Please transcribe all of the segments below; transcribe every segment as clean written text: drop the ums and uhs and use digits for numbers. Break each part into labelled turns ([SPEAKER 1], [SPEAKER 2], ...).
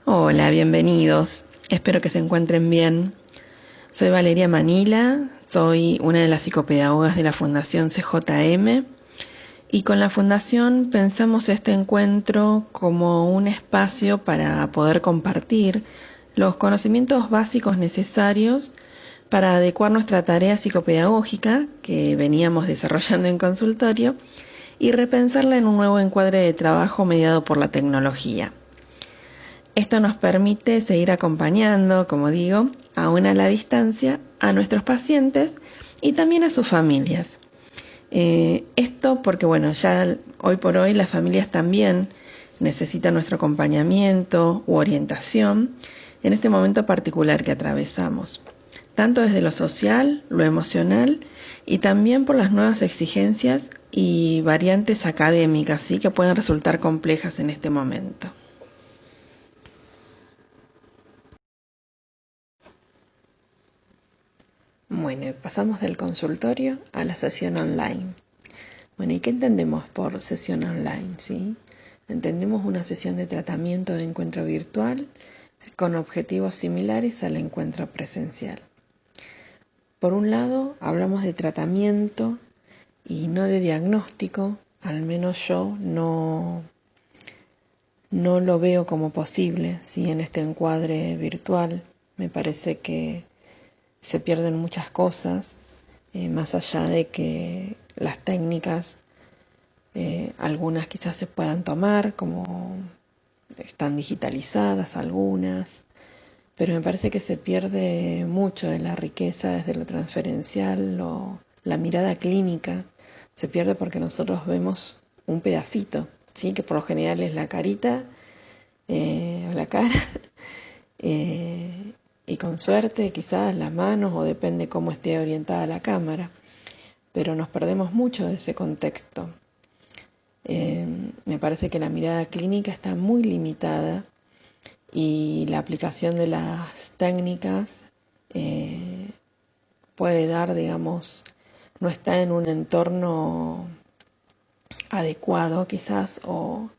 [SPEAKER 1] Hola, bienvenidos. Espero que se encuentren bien. Soy Valeria Manila, soy una de las psicopedagogas de la Fundación CJM y con la Fundación pensamos este encuentro como un espacio para poder compartir los conocimientos básicos necesarios para adecuar nuestra tarea psicopedagógica que veníamos desarrollando en consultorio y repensarla en un nuevo encuadre de trabajo mediado por la tecnología. Esto nos permite seguir acompañando, como digo, aún a la distancia, a nuestros pacientes y también a sus familias. Esto porque, ya hoy por hoy las familias también necesitan nuestro acompañamiento u orientación en este momento particular que atravesamos, tanto desde lo social, lo emocional y también por las nuevas exigencias y variantes académicas, ¿sí?, que pueden resultar complejas en este momento. Bueno, pasamos del consultorio a la sesión online. Bueno, ¿y qué entendemos por sesión online? ¿Sí? Entendemos una sesión de tratamiento de encuentro virtual con objetivos similares al encuentro presencial. Por un lado, hablamos de tratamiento y no de diagnóstico, al menos yo no lo veo como posible, ¿sí?, en este encuadre virtual. Me parece que se pierden muchas cosas, más allá de que las técnicas, algunas quizás se puedan tomar, como están digitalizadas algunas, pero me parece que se pierde mucho de la riqueza desde lo transferencial, la mirada clínica, se pierde porque nosotros vemos un pedacito, ¿sí?, que por lo general es la carita o la cara, y con suerte quizás las manos, o depende cómo esté orientada la cámara, pero nos perdemos mucho de ese contexto. Me parece que la mirada clínica está muy limitada y la aplicación de las técnicas puede dar, no está en un entorno adecuado quizás o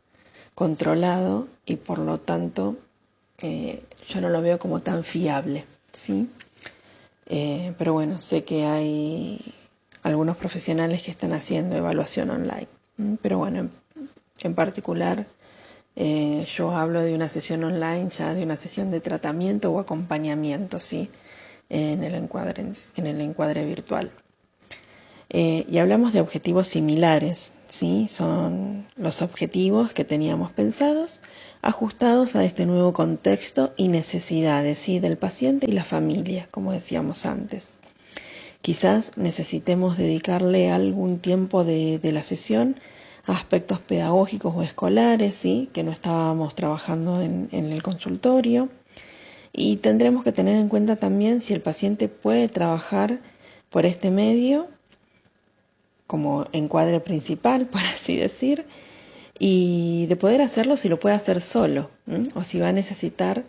[SPEAKER 1] controlado, y por lo tanto yo no lo veo como tan fiable, ¿sí? Pero bueno, sé que hay algunos profesionales que están haciendo evaluación online. Pero bueno, en particular yo hablo de una sesión online, ya de una sesión de tratamiento o acompañamiento, ¿sí?, en el encuadre virtual. Y hablamos de objetivos similares, ¿sí? Son los objetivos que teníamos pensados, ajustados a este nuevo contexto y necesidades, ¿sí?, del paciente y la familia, como decíamos antes. Quizás necesitemos dedicarle algún tiempo de la sesión a aspectos pedagógicos o escolares, ¿sí?, que no estábamos trabajando en el consultorio. Y tendremos que tener en cuenta también si el paciente puede trabajar por este medio como encuadre principal, por así decir, y de poder hacerlo si lo puede hacer solo, o si va a necesitar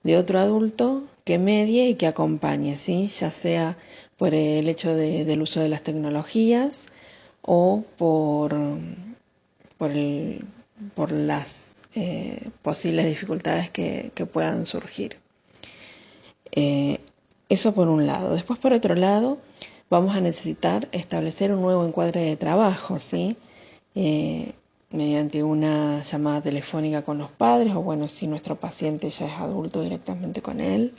[SPEAKER 1] de otro adulto que medie y que acompañe, ¿sí?, ya sea por el hecho del uso de las tecnologías o por las posibles dificultades que puedan surgir. Eso por un lado. Después, por otro lado, vamos a necesitar establecer un nuevo encuadre de trabajo, ¿sí?, mediante una llamada telefónica con los padres, o bueno, si nuestro paciente ya es adulto, directamente con él.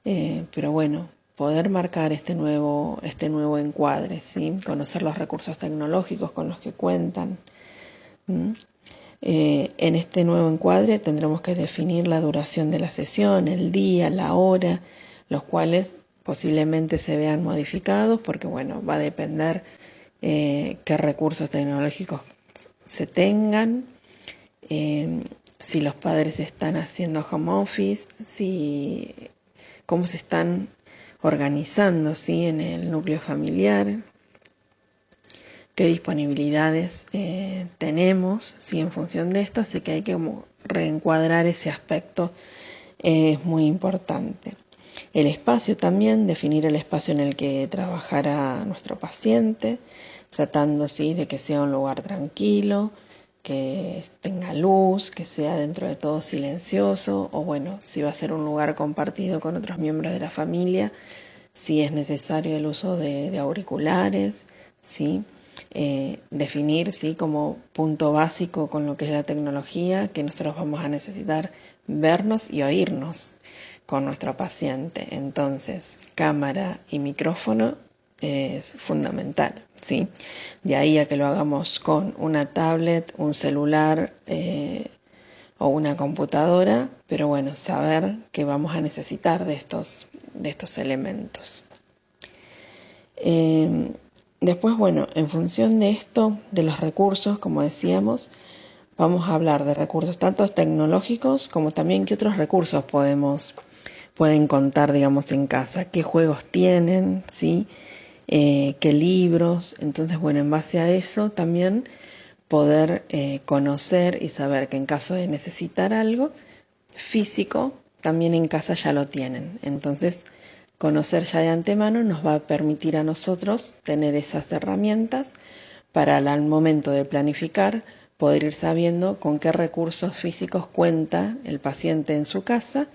[SPEAKER 1] Pero bueno, poder marcar este nuevo encuadre, ¿sí?, conocer los recursos tecnológicos con los que cuentan. En este nuevo encuadre tendremos que definir la duración de la sesión, el día, la hora, los cuales posiblemente se vean modificados porque, bueno, va a depender qué recursos tecnológicos se tengan, si los padres están haciendo home office, cómo se están organizando, ¿sí?, en el núcleo familiar, qué disponibilidades tenemos, ¿sí?, en función de esto. Así que hay que reencuadrar ese aspecto, es muy importante. El espacio también, definir el espacio en el que trabajará nuestro paciente, tratando, ¿sí?, de que sea un lugar tranquilo, que tenga luz, que sea dentro de todo silencioso, o bueno, si va a ser un lugar compartido con otros miembros de la familia, si es necesario el uso de auriculares, ¿sí? Definir, ¿sí?, como punto básico con lo que es la tecnología, que nosotros vamos a necesitar vernos y oírnos con nuestro paciente. Entonces, cámara y micrófono es fundamental, ¿sí? De ahí a que lo hagamos con una tablet, un celular o una computadora, pero bueno, saber que vamos a necesitar de estos elementos. Después, bueno, en función de esto, de los recursos, como decíamos, vamos a hablar de recursos tanto tecnológicos como también qué otros recursos pueden contar, digamos, en casa, qué juegos tienen, ¿sí? Qué libros. Entonces, bueno, en base a eso también poder conocer y saber que en caso de necesitar algo físico, también en casa ya lo tienen. Entonces, conocer ya de antemano nos va a permitir a nosotros tener esas herramientas para al momento de planificar poder ir sabiendo con qué recursos físicos cuenta el paciente en su casa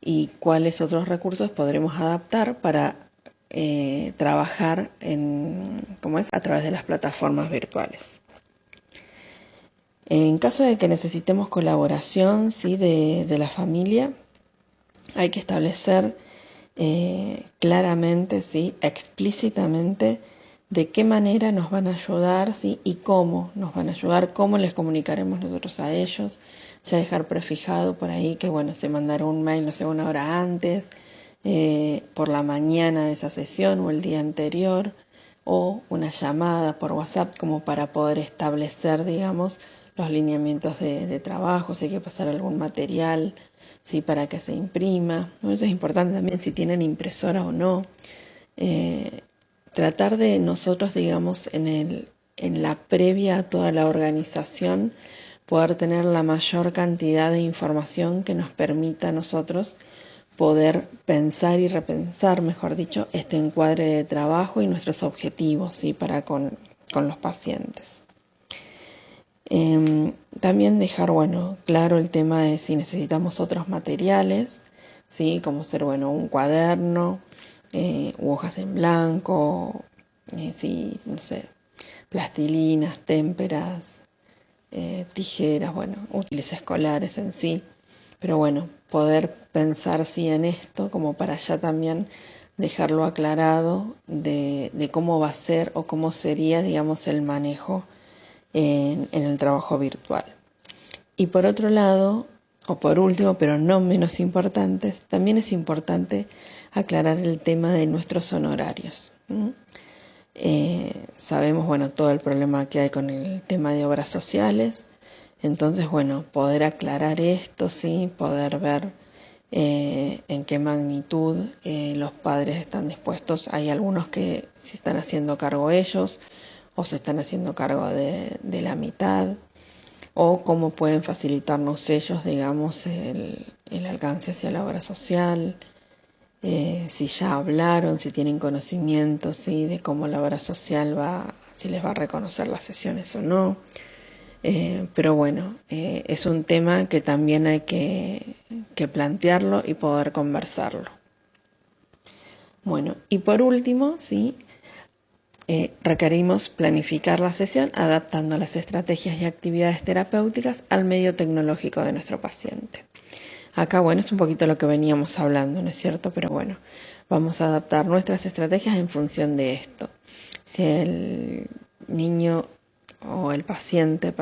[SPEAKER 1] y cuáles otros recursos podremos adaptar para trabajar a través de las plataformas virtuales. En caso de que necesitemos colaboración, ¿sí?, de la familia, hay que establecer claramente, ¿sí?, explícitamente de qué manera nos van a ayudar, ¿sí?, y cómo nos van a ayudar, cómo les comunicaremos nosotros a ellos. Ya dejar prefijado por ahí que, bueno, se mandará un mail, no sé, una hora antes, por la mañana de esa sesión o el día anterior, o una llamada por WhatsApp como para poder establecer, digamos, los lineamientos de trabajo, si hay que pasar algún material, ¿sí?, para que se imprima. Bueno, eso es importante también, si tienen impresora o no. Tratar de nosotros, digamos, en la previa a toda la organización, poder tener la mayor cantidad de información que nos permita a nosotros poder pensar y repensar, mejor dicho, este encuadre de trabajo y nuestros objetivos, ¿sí?, para con los pacientes. También dejar, bueno, claro el tema de si necesitamos otros materiales, ¿sí?, como ser, bueno, un cuaderno, u hojas en blanco, sí, no sé, plastilinas, témperas, tijeras, bueno, útiles escolares en sí. Pero bueno, poder pensar sí en esto como para ya también dejarlo aclarado de cómo va a ser o cómo sería, digamos, el manejo en el trabajo virtual. Y por otro lado, o por último, pero no menos importante, también es importante aclarar el tema de nuestros honorarios. Sabemos, bueno, todo el problema que hay con el tema de obras sociales. Entonces, bueno, poder aclarar esto, sí, poder ver en qué magnitud los padres están dispuestos. Hay algunos que se están haciendo cargo ellos o se están haciendo cargo de la mitad, o cómo pueden facilitarnos ellos, digamos, el alcance hacia la obra social. Si ya hablaron, si tienen conocimiento, ¿sí?, de cómo la obra social si les va a reconocer las sesiones o no. Pero bueno, es un tema que también hay que plantearlo y poder conversarlo. Bueno, y por último, ¿sí?, requerimos planificar la sesión adaptando las estrategias y actividades terapéuticas al medio tecnológico de nuestro paciente. Acá, bueno, es un poquito lo que veníamos hablando, ¿no es cierto? Pero bueno, vamos a adaptar nuestras estrategias en función de esto. Si el niño o el paciente,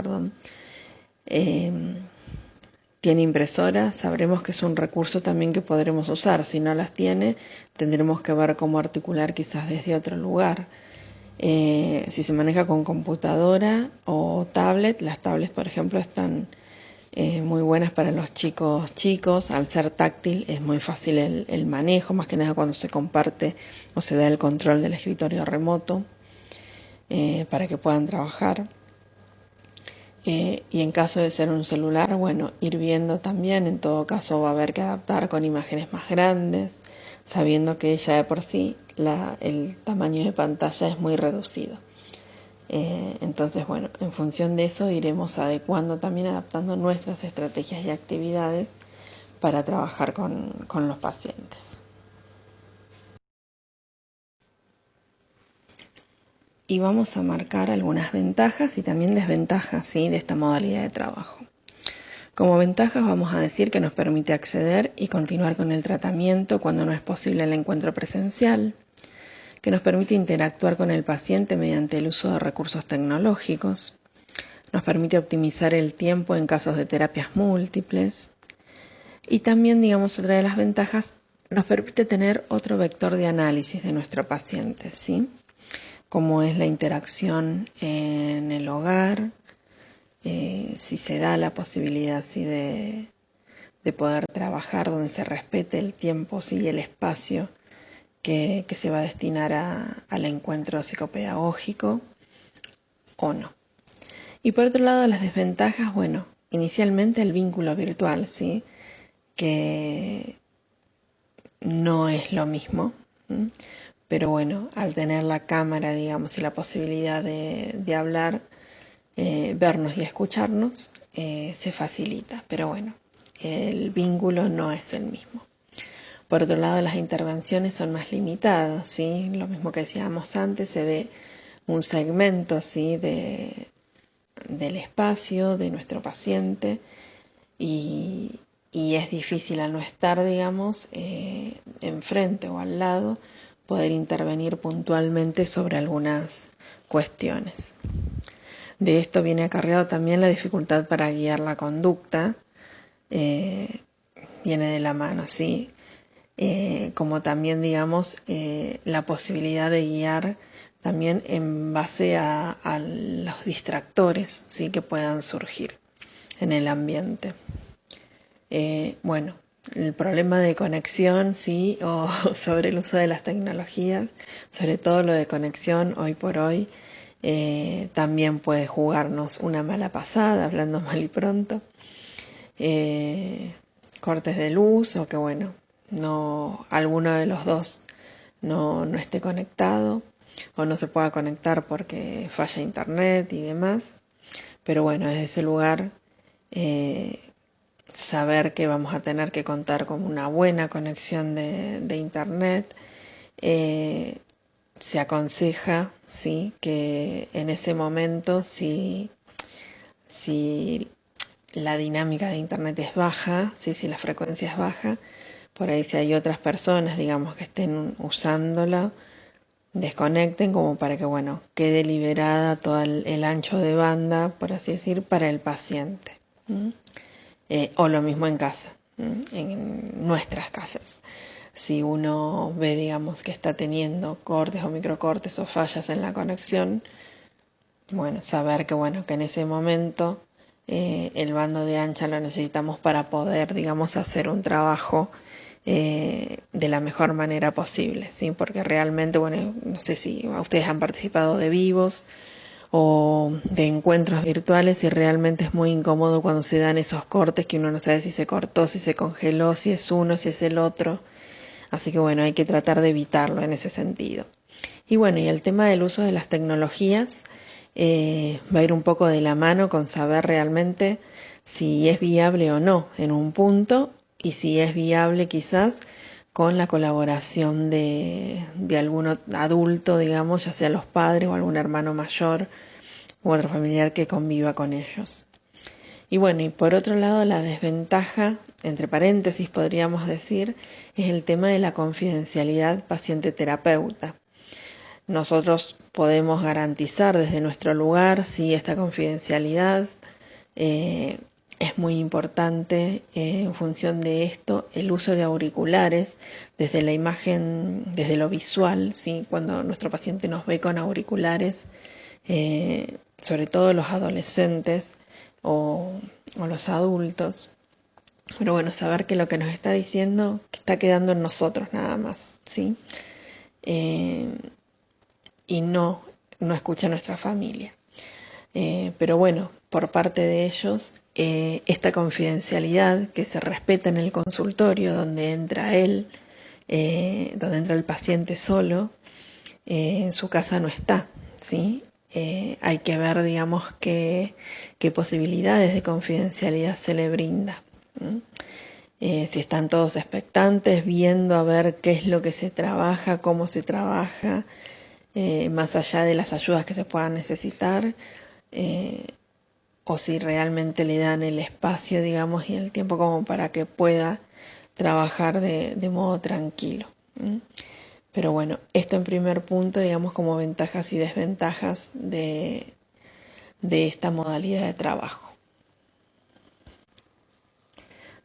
[SPEAKER 1] tiene impresora, sabremos que es un recurso también que podremos usar. Si no las tiene, tendremos que ver cómo articular quizás desde otro lugar. Si se maneja con computadora o tablet, las tablets, por ejemplo, están muy buenas para los chicos. Al ser táctil es muy fácil el manejo, más que nada cuando se comparte o se da el control del escritorio remoto, para que puedan trabajar. Y en caso de ser un celular, bueno, ir viendo también, en todo caso va a haber que adaptar con imágenes más grandes, sabiendo que ya de por sí el tamaño de pantalla es muy reducido. Entonces, bueno, en función de eso iremos adecuando, también adaptando nuestras estrategias y actividades para trabajar con los pacientes. Y vamos a marcar algunas ventajas y también desventajas, ¿sí?, de esta modalidad de trabajo. Como ventajas vamos a decir que nos permite acceder y continuar con el tratamiento cuando no es posible el encuentro presencial, que nos permite interactuar con el paciente mediante el uso de recursos tecnológicos, nos permite optimizar el tiempo en casos de terapias múltiples y también, digamos, otra de las ventajas, nos permite tener otro vector de análisis de nuestro paciente, ¿sí?, como es la interacción en el hogar, si se da la posibilidad, ¿sí?, de poder trabajar donde se respete el tiempo, ¿sí?, y el espacio que se va a destinar al encuentro psicopedagógico o no. Y por otro lado, las desventajas, bueno, inicialmente el vínculo virtual, ¿sí?, que no es lo mismo, pero bueno, al tener la cámara, digamos, y la posibilidad de hablar, vernos y escucharnos, se facilita, pero bueno, el vínculo no es el mismo. Por otro lado, las intervenciones son más limitadas, ¿sí? Lo mismo que decíamos antes, se ve un segmento, ¿sí?, del espacio de nuestro paciente y es difícil al no estar, digamos, enfrente o al lado, poder intervenir puntualmente sobre algunas cuestiones. De esto viene acarreado también la dificultad para guiar la conducta, viene de la mano, ¿sí? Como también, digamos, la posibilidad de guiar también en base a los distractores, ¿sí?, que puedan surgir en el ambiente. Bueno, el problema de conexión, ¿sí?, o sobre el uso de las tecnologías, sobre todo lo de conexión hoy por hoy, también puede jugarnos una mala pasada, hablando mal y pronto. Cortes de luz o que, bueno, no, alguno de los dos no esté conectado o no se pueda conectar porque falla internet y demás. Pero bueno, desde ese lugar, saber que vamos a tener que contar con una buena conexión de internet. Se aconseja, ¿sí?, que en ese momento, si la dinámica de internet es baja, ¿sí?, si la frecuencia es baja, por ahí si hay otras personas, digamos, que estén usándola, desconecten como para que, bueno, quede liberada todo el ancho de banda, por así decir, para el paciente. O lo mismo en casa, en nuestras casas. Si uno ve, digamos, que está teniendo cortes o microcortes o fallas en la conexión, bueno, saber que, bueno, que en ese momento el bando de ancha lo necesitamos para poder, digamos, hacer un trabajo de la mejor manera posible, ¿sí? Porque realmente, bueno, no sé si ustedes han participado de vivos o de encuentros virtuales y realmente es muy incómodo cuando se dan esos cortes que uno no sabe si se cortó, si se congeló, si es uno, si es el otro. Así que bueno, hay que tratar de evitarlo en ese sentido. Y bueno, y el tema del uso de las tecnologías va a ir un poco de la mano con saber realmente si es viable o no en un punto y si es viable quizás con la colaboración de algún adulto, digamos, ya sea los padres o algún hermano mayor u otro familiar que conviva con ellos. Y bueno, y por otro lado, la desventaja, entre paréntesis podríamos decir, es el tema de la confidencialidad paciente-terapeuta. Nosotros podemos garantizar desde nuestro lugar, sí, esta confidencialidad. Es muy importante en función de esto el uso de auriculares desde la imagen, desde lo visual, ¿sí? Cuando nuestro paciente nos ve con auriculares, sobre todo los adolescentes o los adultos. Pero bueno, saber que lo que nos está diciendo que está quedando en nosotros nada más, ¿sí? Y no escucha a nuestra familia. Pero bueno, por parte de ellos, esta confidencialidad que se respeta en el consultorio, donde entra él, donde entra el paciente solo, en su casa no está, ¿sí? hay que ver, digamos, qué posibilidades de confidencialidad se le brinda. Si están todos expectantes, viendo a ver qué es lo que se trabaja, cómo se trabaja, más allá de las ayudas que se puedan necesitar, o si realmente le dan el espacio, digamos, y el tiempo como para que pueda trabajar de modo tranquilo. Pero bueno, esto en primer punto, digamos, como ventajas y desventajas de esta modalidad de trabajo.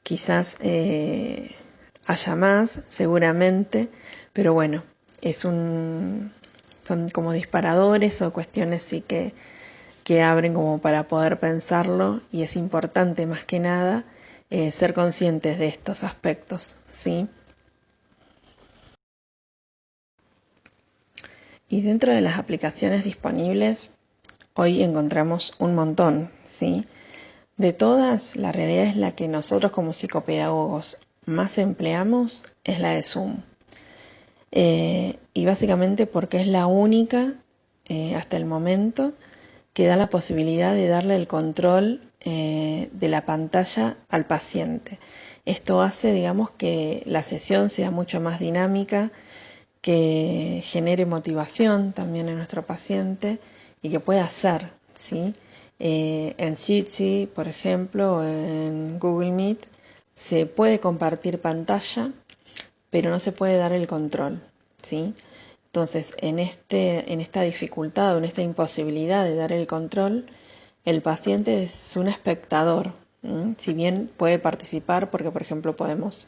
[SPEAKER 1] Quizás haya más, seguramente, pero bueno, son como disparadores o cuestiones sí que abren como para poder pensarlo, y es importante más que nada ser conscientes de estos aspectos, ¿sí? Y dentro de las aplicaciones disponibles, hoy encontramos un montón, ¿sí? De todas, la realidad es la que nosotros como psicopedagogos más empleamos es la de Zoom. Y básicamente porque es la única, hasta el momento, que da la posibilidad de darle el control de la pantalla al paciente. Esto hace, digamos, que la sesión sea mucho más dinámica, que genere motivación también en nuestro paciente y que pueda hacer, ¿sí? En Jitsi, por ejemplo, en Google Meet, se puede compartir pantalla, pero no se puede dar el control, ¿sí? Entonces, en esta dificultad o en esta imposibilidad de dar el control, el paciente es un espectador, si bien puede participar porque, por ejemplo, podemos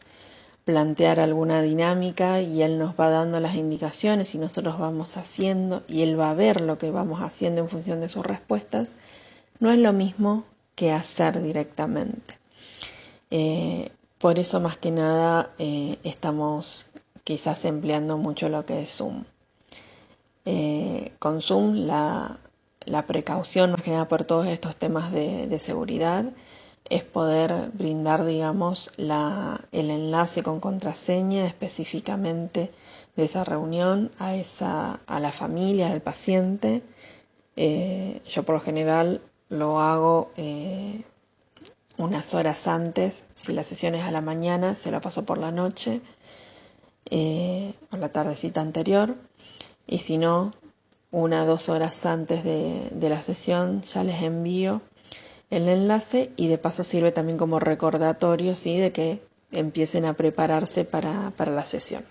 [SPEAKER 1] plantear alguna dinámica y él nos va dando las indicaciones y nosotros vamos haciendo y él va a ver lo que vamos haciendo en función de sus respuestas, no es lo mismo que hacer directamente. Por eso más que nada estamos quizás empleando mucho lo que es Zoom. Con Zoom la precaución, más que nada por todos estos temas de seguridad, es poder brindar, digamos, el enlace con contraseña específicamente de esa reunión a la familia, al paciente. Yo por lo general lo hago unas horas antes. Si la sesión es a la mañana, se la paso por la noche o la tardecita anterior. Y si no, 1 o 2 horas antes de la sesión ya les envío el enlace, y de paso sirve también como recordatorio, ¿sí?, de que empiecen a prepararse para la sesión.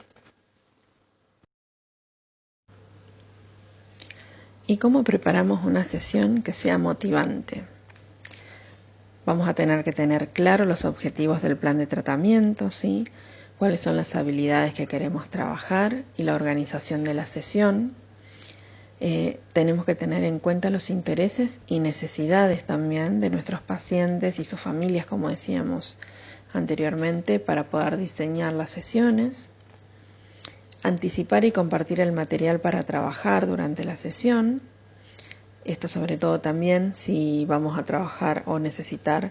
[SPEAKER 1] ¿Y cómo preparamos una sesión que sea motivante? Vamos a tener que tener claro los objetivos del plan de tratamiento, ¿sí?, cuáles son las habilidades que queremos trabajar y la organización de la sesión. Tenemos que tener en cuenta los intereses y necesidades también de nuestros pacientes y sus familias, como decíamos anteriormente, para poder diseñar las sesiones. Anticipar y compartir el material para trabajar durante la sesión. Esto sobre todo también si vamos a trabajar o necesitar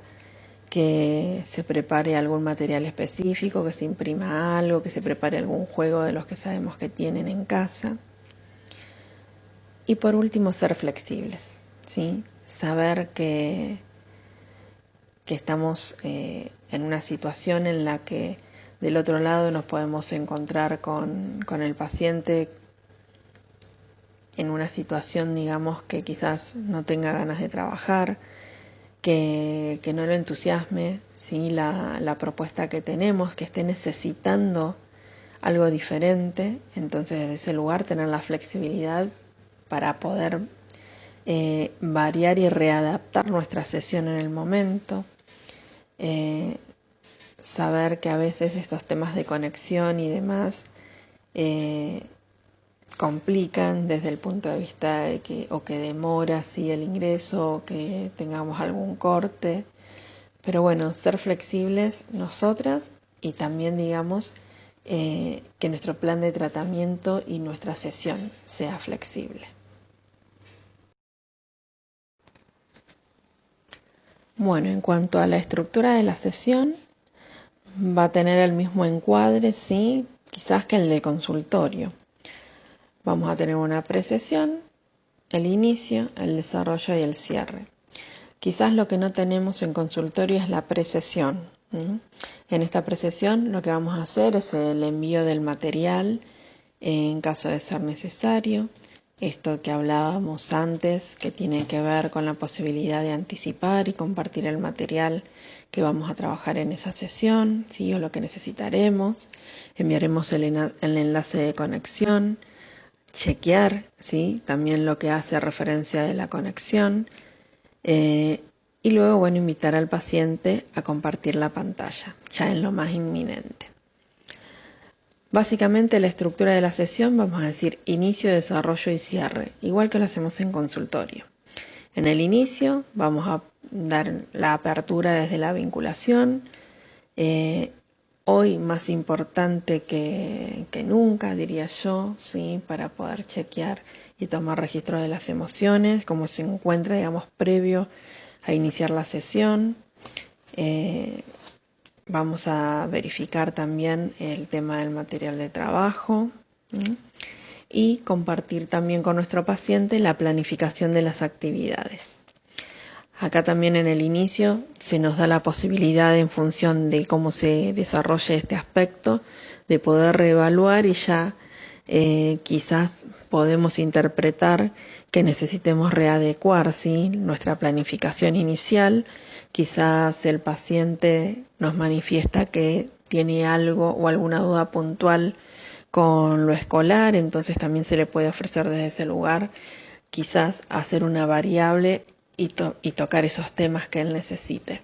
[SPEAKER 1] que se prepare algún material específico, que se imprima algo, que se prepare algún juego de los que sabemos que tienen en casa. Y por último, ser flexibles, ¿sí? Saber que estamos en una situación en la que del otro lado nos podemos encontrar con el paciente en una situación, digamos, que quizás no tenga ganas de trabajar, que no lo entusiasme, ¿sí?, la propuesta que tenemos, que esté necesitando algo diferente. Entonces, desde ese lugar, tener la flexibilidad para poder variar y readaptar nuestra sesión en el momento. Saber que a veces estos temas de conexión y demás complican desde el punto de vista de que demora así el ingreso, o que tengamos algún corte. Pero bueno, ser flexibles nosotras, y también, digamos, que nuestro plan de tratamiento y nuestra sesión sea flexible. Bueno, en cuanto a la estructura de la sesión, va a tener el mismo encuadre, sí, quizás que el del consultorio. Vamos a tener una presesión el inicio, el desarrollo y el cierre. Quizás lo que no tenemos en consultorio es la precesión. En esta precesión lo que vamos a hacer es el envío del material en caso de ser necesario. Esto que hablábamos antes, que tiene que ver con la posibilidad de anticipar y compartir el material que vamos a trabajar en esa sesión, ¿sí? O lo que necesitaremos. Enviaremos el enlace de conexión, chequear, ¿sí? También lo que hace referencia de la conexión. Y luego, bueno, invitar al paciente a compartir la pantalla, ya en lo más inminente. Básicamente la estructura de la sesión, vamos a decir inicio, desarrollo y cierre, igual que lo hacemos en consultorio. En el inicio vamos a dar la apertura desde la vinculación. Hoy más importante que nunca, diría yo, ¿sí? Para poder chequear y tomar registro de las emociones, cómo se encuentra, digamos, previo a iniciar la sesión. Vamos a verificar también el tema del material de trabajo, ¿sí? Y compartir también con nuestro paciente la planificación de las actividades. Acá también en el inicio se nos da la posibilidad, en función de cómo se desarrolle este aspecto, de poder reevaluar y ya quizás podemos interpretar que necesitemos readecuar, ¿sí? Nuestra planificación inicial. Quizás el paciente nos manifiesta que tiene algo o alguna duda puntual con lo escolar, entonces también se le puede ofrecer desde ese lugar quizás hacer una variable y tocar esos temas que él necesite.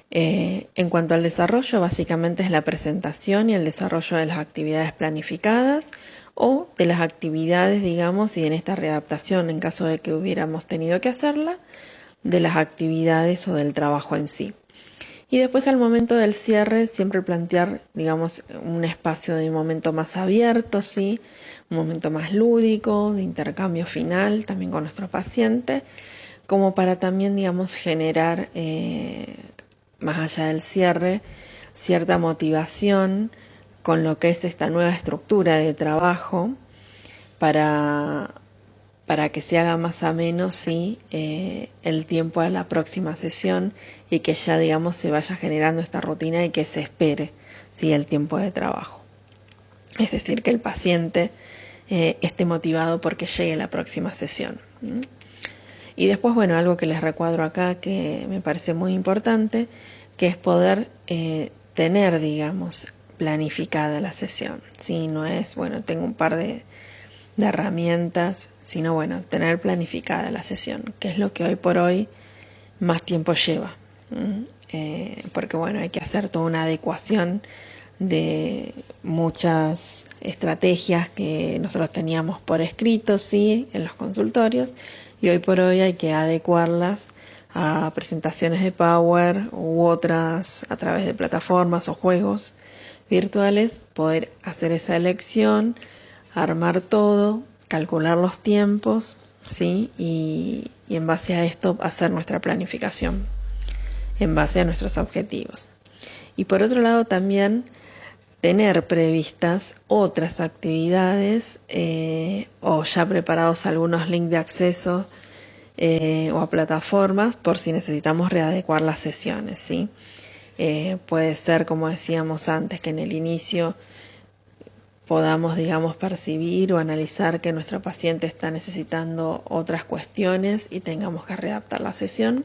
[SPEAKER 1] En cuanto al desarrollo, básicamente es la presentación y el desarrollo de las actividades planificadas o de las actividades, digamos, y en esta readaptación, en caso de que hubiéramos tenido que hacerla, de las actividades o del trabajo en sí. Y después, al momento del cierre, siempre plantear, digamos, un espacio de momento más abierto, ¿sí? Un momento más lúdico, de intercambio final también con nuestro paciente, como para también, digamos, generar, más allá del cierre, cierta motivación con lo que es esta nueva estructura de trabajo para que se haga más ameno, ¿sí? El tiempo a la próxima sesión y que ya, digamos, se vaya generando esta rutina y que se espere, ¿sí? El tiempo de trabajo. Es decir, que el paciente esté motivado porque llegue la próxima sesión. Y después, bueno, algo que les recuadro acá que me parece muy importante, que es poder tener, digamos, planificada la sesión. ¿Sí? No es, bueno, tengo un par de herramientas, sino, bueno, tener planificada la sesión, que es lo que hoy por hoy más tiempo lleva. Porque, bueno, hay que hacer toda una adecuación de muchas estrategias que nosotros teníamos por escrito, sí, en los consultorios, y hoy por hoy hay que adecuarlas a presentaciones de Power u otras a través de plataformas o juegos virtuales, poder hacer esa elección, armar todo, calcular los tiempos, ¿sí? Y en base a esto hacer nuestra planificación, en base a nuestros objetivos. Y por otro lado también tener previstas otras actividades o ya preparados algunos links de acceso o a plataformas por si necesitamos readecuar las sesiones, ¿sí? Puede ser, como decíamos antes, que en el inicio podamos, digamos, percibir o analizar que nuestro paciente está necesitando otras cuestiones y tengamos que readaptar la sesión,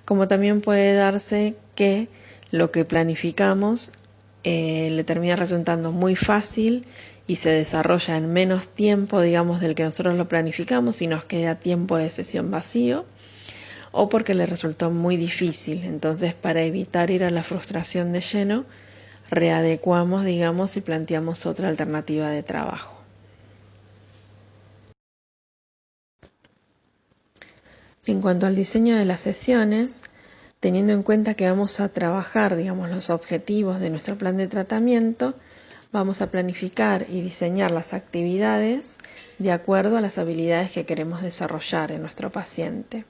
[SPEAKER 1] como también puede darse que lo que planificamos le termina resultando muy fácil y se desarrolla en menos tiempo, digamos, del que nosotros lo planificamos y nos queda tiempo de sesión vacío, o porque le resultó muy difícil. Entonces, para evitar ir a la frustración de lleno, readecuamos, digamos, y planteamos otra alternativa de trabajo. En cuanto al diseño de las sesiones, teniendo en cuenta que vamos a trabajar, digamos, los objetivos de nuestro plan de tratamiento, vamos a planificar y diseñar las actividades de acuerdo a las habilidades que queremos desarrollar en nuestro paciente.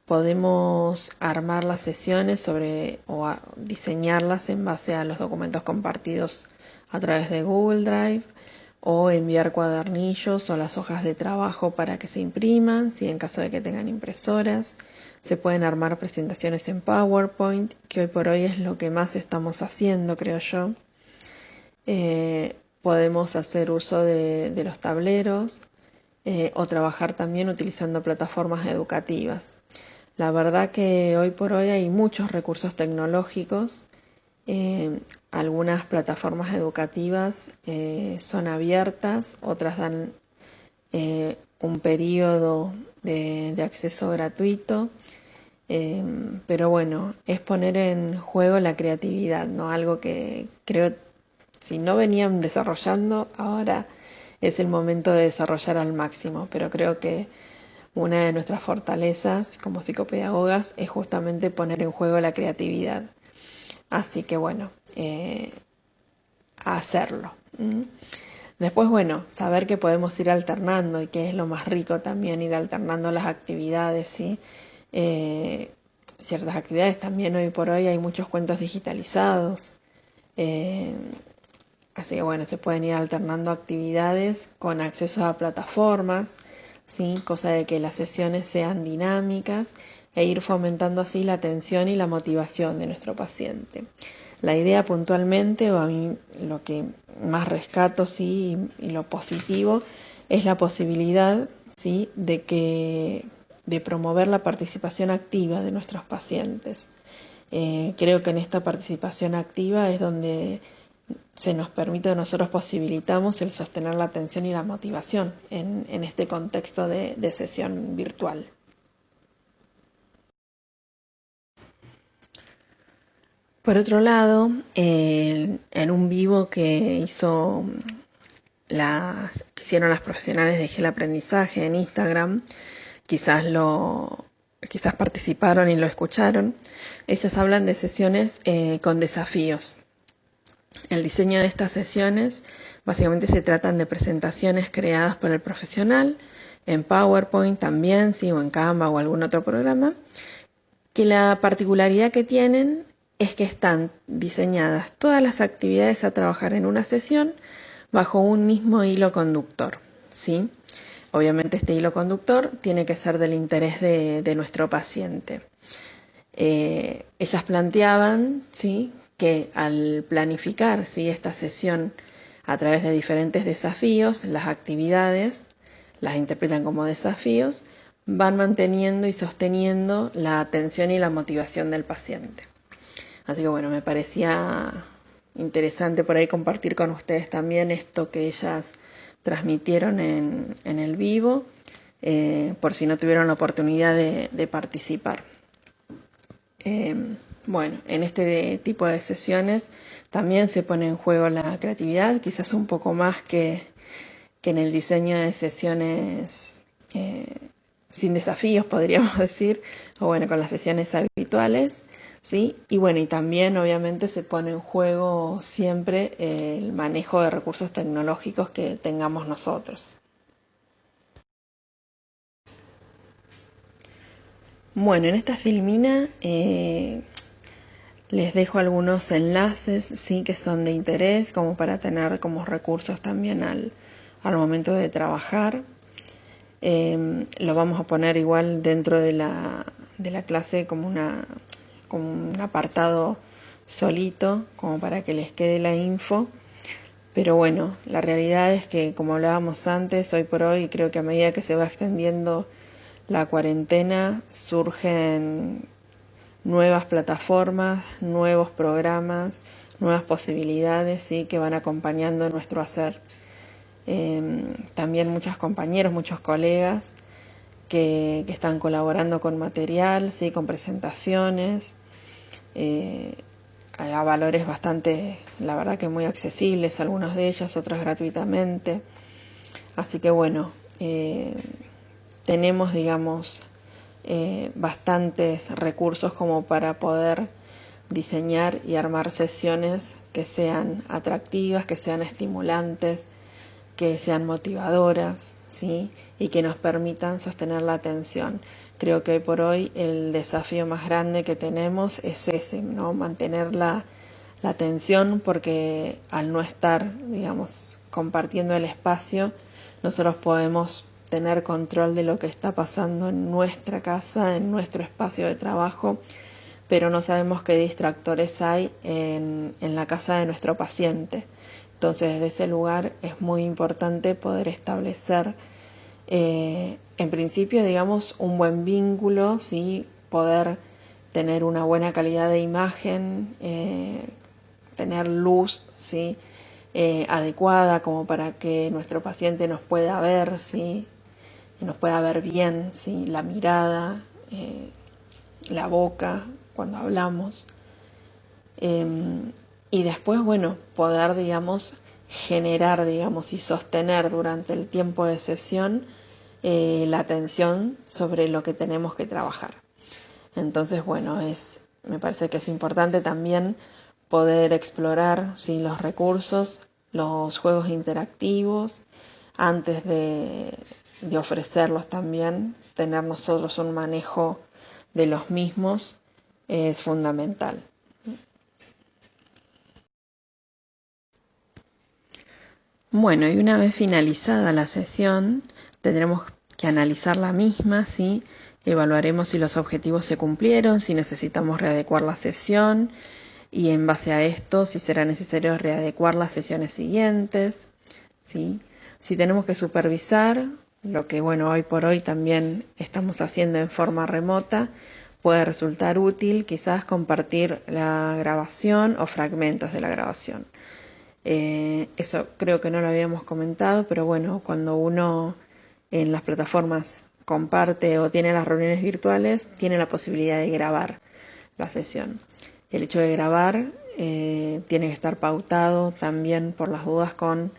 [SPEAKER 1] Podemos armar las sesiones o diseñarlas en base a los documentos compartidos a través de Google Drive. o enviar cuadernillos o las hojas de trabajo para que se impriman, ¿sí? En caso de que tengan impresoras. Se pueden armar presentaciones en PowerPoint, que hoy por hoy es lo que más estamos haciendo, creo yo. Podemos hacer uso de los tableros o trabajar también utilizando plataformas educativas. La verdad que hoy por hoy hay muchos recursos tecnológicos. Algunas plataformas educativas son abiertas, otras dan un periodo de acceso gratuito, pero bueno, es poner en juego la creatividad, ¿no? Algo que creo, si no venían desarrollando, ahora es el momento de desarrollar al máximo, pero creo que una de nuestras fortalezas como psicopedagogas es justamente poner en juego la creatividad. Así que bueno, a hacerlo. Después, bueno, saber que podemos ir alternando y que es lo más rico también, ir alternando las actividades, ¿sí? Ciertas actividades también hoy por hoy hay muchos cuentos digitalizados. Así que bueno, se pueden ir alternando actividades con acceso a plataformas, ¿sí? Cosa de que las sesiones sean dinámicas e ir fomentando así la atención y la motivación de nuestro paciente. La idea puntualmente, o a mí lo que más rescato, sí, y lo positivo, es la posibilidad, sí, de promover la participación activa de nuestros pacientes. Creo que en esta participación activa es donde se nos permite, nosotros posibilitamos el sostener la atención y la motivación en este contexto de sesión virtual. Por otro lado, en un vivo que hicieron las profesionales de Gel Aprendizaje en Instagram, quizás participaron y lo escucharon. Ellas hablan de sesiones con desafíos. El diseño de estas sesiones básicamente se tratan de presentaciones creadas por el profesional en PowerPoint también, sí, o en Canva o algún otro programa, que la particularidad que tienen es que están diseñadas todas las actividades a trabajar en una sesión bajo un mismo hilo conductor, ¿sí? Obviamente este hilo conductor tiene que ser del interés de nuestro paciente. Ellas planteaban, ¿sí?, que al planificar, ¿sí?, esta sesión a través de diferentes desafíos, las actividades las interpretan como desafíos, van manteniendo y sosteniendo la atención y la motivación del paciente. Así que bueno, me parecía interesante por ahí compartir con ustedes también esto que ellas transmitieron en el vivo, por si no tuvieron la oportunidad de participar. Bueno, en este tipo de sesiones también se pone en juego la creatividad, quizás un poco más que en el diseño de sesiones sin desafíos, podríamos decir, o bueno, con las sesiones habituales, ¿sí? Y bueno, y también obviamente se pone en juego siempre el manejo de recursos tecnológicos que tengamos nosotros. Bueno, en esta filmina les dejo algunos enlaces, sí, que son de interés, como para tener como recursos también al momento de trabajar. Lo vamos a poner igual dentro de la clase como un apartado solito, como para que les quede la info. Pero bueno, la realidad es que, como hablábamos antes, hoy por hoy, creo que a medida que se va extendiendo la cuarentena, surgen nuevas plataformas, nuevos programas, nuevas posibilidades, ¿sí?, que van acompañando nuestro hacer. También muchos compañeros, muchos colegas que están colaborando con material, ¿sí?, con presentaciones, a valores bastante, la verdad que muy accesibles, algunos de ellos, otros gratuitamente. Así que bueno, tenemos, digamos, bastantes recursos como para poder diseñar y armar sesiones que sean atractivas, que sean estimulantes, que sean motivadoras, ¿sí?, y que nos permitan sostener la atención. Creo que hoy por hoy el desafío más grande que tenemos es ese, ¿no?, mantener la atención, porque al no estar, digamos, compartiendo el espacio, nosotros podemos tener control de lo que está pasando en nuestra casa, en nuestro espacio de trabajo, pero no sabemos qué distractores hay en la casa de nuestro paciente. Entonces, desde ese lugar es muy importante poder establecer, en principio, digamos, un buen vínculo, ¿sí? Poder tener una buena calidad de imagen, tener luz, ¿sí? Adecuada como para que nuestro paciente nos pueda ver, ¿sí? Y nos pueda ver bien, ¿sí? La mirada, la boca cuando hablamos. Y después, bueno, poder, digamos, generar, digamos, y sostener durante el tiempo de sesión la atención sobre lo que tenemos que trabajar. Entonces, bueno, me parece que es importante también poder explorar, ¿sí? Los recursos, los juegos interactivos, antes de ofrecerlos también, tener nosotros un manejo de los mismos es fundamental. Bueno, y una vez finalizada la sesión, tendremos que analizar la misma, ¿sí? Evaluaremos si los objetivos se cumplieron, si necesitamos readecuar la sesión y en base a esto si será necesario readecuar las sesiones siguientes, ¿sí? Si tenemos que supervisar, lo que bueno, hoy por hoy también estamos haciendo en forma remota, puede resultar útil quizás compartir la grabación o fragmentos de la grabación. Eso creo que no lo habíamos comentado, pero bueno, cuando uno en las plataformas comparte o tiene las reuniones virtuales, tiene la posibilidad de grabar la sesión. El hecho de grabar tiene que estar pautado también por las dudas con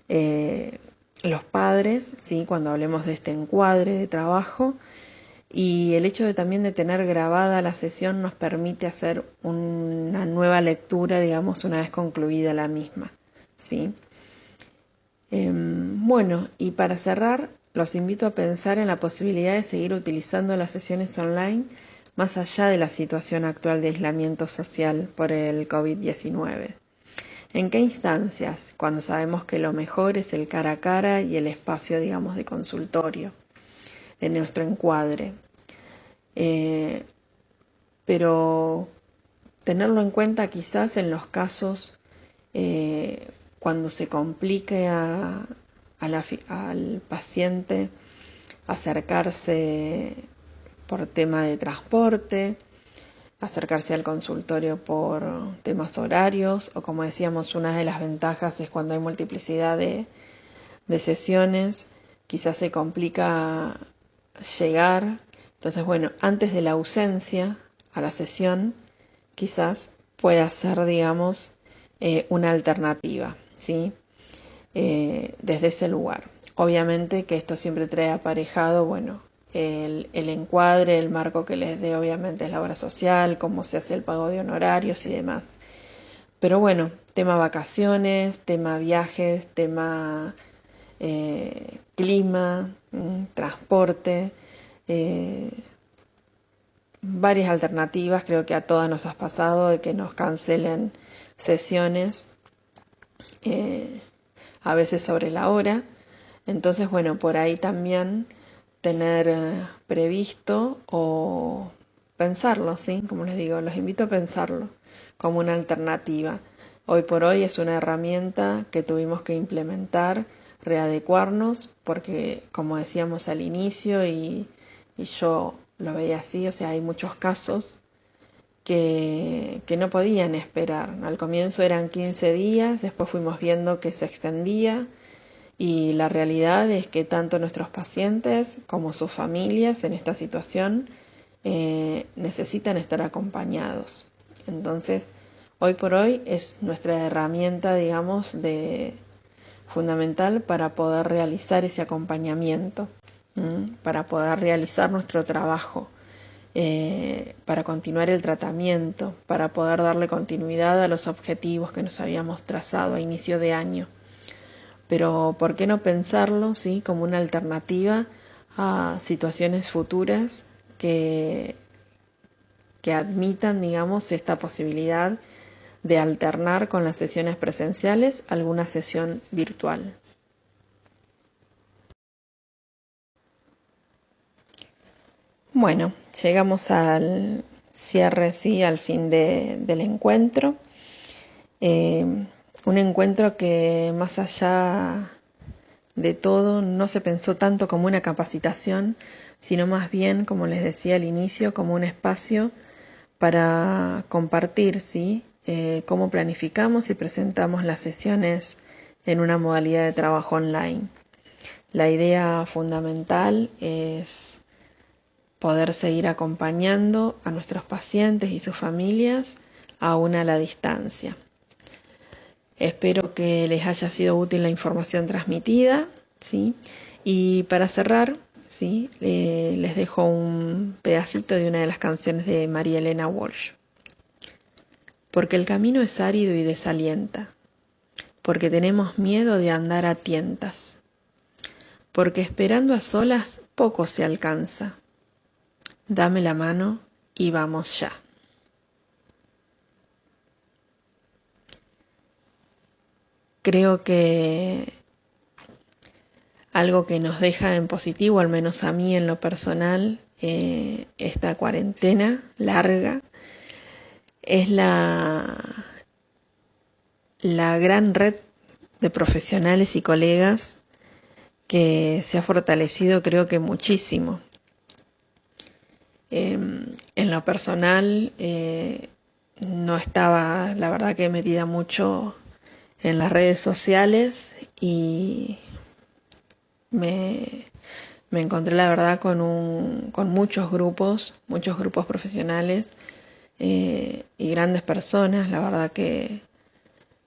[SPEAKER 1] los padres, ¿sí? Cuando hablemos de este encuadre de trabajo. Y el hecho de también de tener grabada la sesión nos permite hacer una nueva lectura, digamos, una vez concluida la misma, ¿sí? Bueno, y para cerrar, los invito a pensar en la posibilidad de seguir utilizando las sesiones online más allá de la situación actual de aislamiento social por el COVID-19. ¿En qué instancias? Cuando sabemos que lo mejor es el cara a cara y el espacio, digamos, de consultorio, en nuestro encuadre. Pero tenerlo en cuenta quizás en los casos cuando se complique al paciente acercarse por tema de transporte, acercarse al consultorio por temas horarios o como decíamos, una de las ventajas es cuando hay multiplicidad de sesiones, quizás se complica llegar. Entonces, bueno, antes de la ausencia a la sesión, quizás pueda ser, digamos, una alternativa, ¿sí? Desde ese lugar. Obviamente que esto siempre trae aparejado, bueno, el encuadre, el marco que les dé, obviamente, es la obra social, cómo se hace el pago de honorarios y demás. Pero bueno, tema vacaciones, tema viajes, tema clima, transporte, varias alternativas, creo que a todas nos ha pasado de que nos cancelen sesiones, a veces sobre la hora. Entonces, bueno, por ahí también tener previsto o pensarlo, ¿sí? Como les digo, los invito a pensarlo como una alternativa. Hoy por hoy es una herramienta que tuvimos que implementar, readecuarnos, porque como decíamos al inicio y yo lo veía así, o sea, hay muchos casos que no podían esperar. Al comienzo eran 15 días, después fuimos viendo que se extendía y la realidad es que tanto nuestros pacientes como sus familias en esta situación necesitan estar acompañados. Entonces, hoy por hoy es nuestra herramienta, digamos, fundamental para poder realizar ese acompañamiento, para poder realizar nuestro trabajo, para continuar el tratamiento, para poder darle continuidad a los objetivos que nos habíamos trazado a inicio de año. Pero ¿por qué no pensarlo, sí, como una alternativa a situaciones futuras que admitan, digamos, esta posibilidad de alternar con las sesiones presenciales alguna sesión virtual. Bueno, llegamos al cierre, sí, al fin del encuentro. Un encuentro que más allá de todo no se pensó tanto como una capacitación, sino más bien, como les decía al inicio, como un espacio para compartir, ¿sí? Cómo planificamos y presentamos las sesiones en una modalidad de trabajo online. La idea fundamental es poder seguir acompañando a nuestros pacientes y sus familias aún a la distancia. Espero que les haya sido útil la información transmitida, ¿sí? Y para cerrar, ¿sí? Les dejo un pedacito de una de las canciones de María Elena Walsh. Porque el camino es árido y desalienta, porque tenemos miedo de andar a tientas, porque esperando a solas poco se alcanza. Dame la mano y vamos ya. Creo que algo que nos deja en positivo, al menos a mí en lo personal, esta cuarentena larga, es la gran red de profesionales y colegas que se ha fortalecido, creo que muchísimo. En lo personal, no estaba, la verdad, que metida mucho en las redes sociales y me encontré, la verdad, con muchos grupos profesionales y grandes personas. La verdad que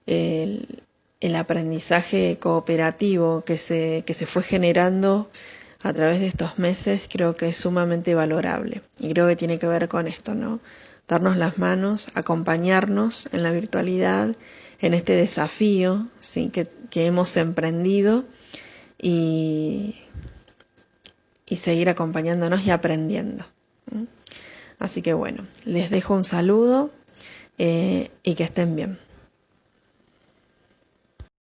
[SPEAKER 1] el aprendizaje cooperativo que se fue generando a través de estos meses creo que es sumamente valorable y creo que tiene que ver con esto, ¿no? Darnos las manos, acompañarnos en la virtualidad, en este desafío, ¿sí? que hemos emprendido y seguir acompañándonos y aprendiendo. Así que bueno, les dejo un saludo y que estén bien.